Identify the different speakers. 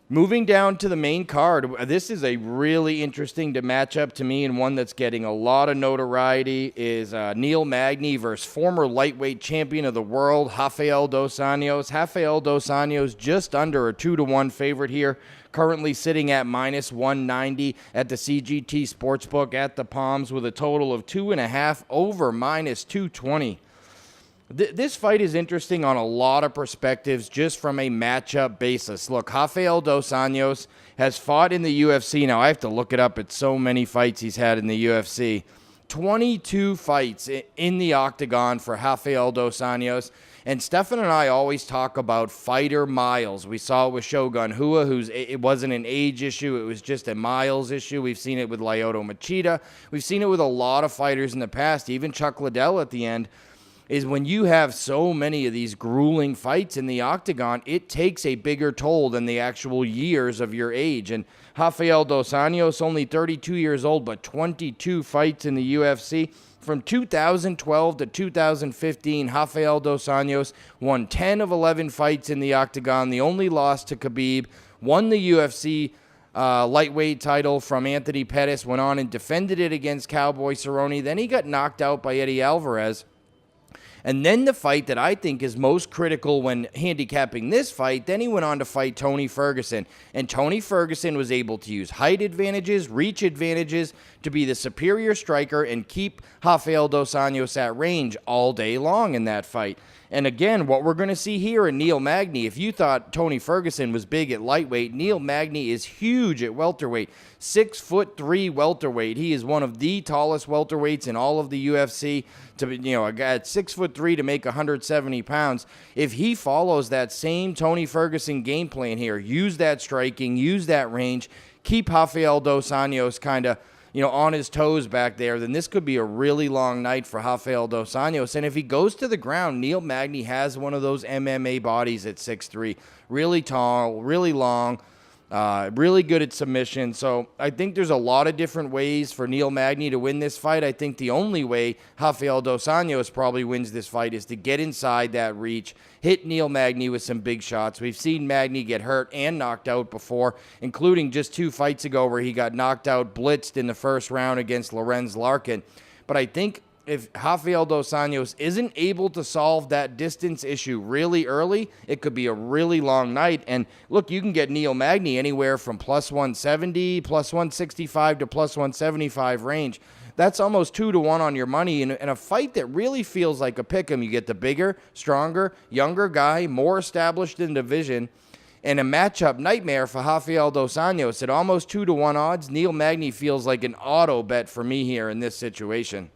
Speaker 1: Moving down to the main card, this is a really interesting matchup to me, and one that's getting a lot of notoriety is Neil Magny versus former lightweight champion of the world, Rafael Dos Anjos. Rafael Dos Anjos just under a 2-1 favorite here, currently sitting at minus 190 at the CGT Sportsbook at the Palms with a total of 2.5 over minus 220. This fight is interesting on a lot of perspectives just from a matchup basis. Look, Rafael Dos Anjos has fought in the UFC. Now, I have to look it up. It's so many fights he's had in the UFC. 22 fights in the octagon for Rafael Dos Anjos. And Stephan and I always talk about fighter miles. We saw it with Shogun Rua, it wasn't an age issue. It was just a miles issue. We've seen it with Lyoto Machida. We've seen it with a lot of fighters in the past, even Chuck Liddell at the end. Is when you have so many of these grueling fights in the octagon, it takes a bigger toll than the actual years of your age. And Rafael Dos Anjos, only 32 years old, but 22 fights in the UFC. From 2012 to 2015, Rafael Dos Anjos won 10 of 11 fights in the octagon. The only loss to Khabib, won the UFC lightweight title from Anthony Pettis, went on and defended it against Cowboy Cerrone. Then he got knocked out by Eddie Alvarez. And then the fight that I think is most critical when handicapping this fight, then he went on to fight Tony Ferguson. And Tony Ferguson was able to use height advantages, reach advantages to be the superior striker and keep Rafael Dos Anjos at range all day long in that fight. And again, what we're going to see here in Neil Magny, if you thought Tony Ferguson was big at lightweight, Neil Magny is huge at welterweight. 6'3" welterweight. He is one of the tallest welterweights in all of the UFC. To be, a guy at 6'3" to make 170 pounds. If he follows that same Tony Ferguson game plan here, use that striking, use that range, keep Rafael Dos Anjos kind of on his toes back there, then this could be a really long night for Rafael Dos Anjos. And if he goes to the ground, Neil Magny has one of those MMA bodies at 6'3". Really tall, really long, really good at submission. So I think there's a lot of different ways for Neil Magny to win this fight. I think the only way Rafael Dos Anjos probably wins this fight is to get inside that reach, hit Neil Magny with some big shots. We've seen Magny get hurt and knocked out before, including just 2 fights ago where he got knocked out, blitzed in the first round against Lorenz Larkin. But I think if Rafael Dos Anjos isn't able to solve that distance issue really early, it could be a really long night. And look, you can get Neil Magny anywhere from plus 170, plus 165 to plus 175 range. That's almost 2-1 on your money in a fight that really feels like a pick'em. You get the bigger, stronger, younger guy, more established in the division, and a matchup nightmare for Rafael Dos Anjos at almost 2-1 odds. Neil Magny feels like an auto bet for me here in this situation.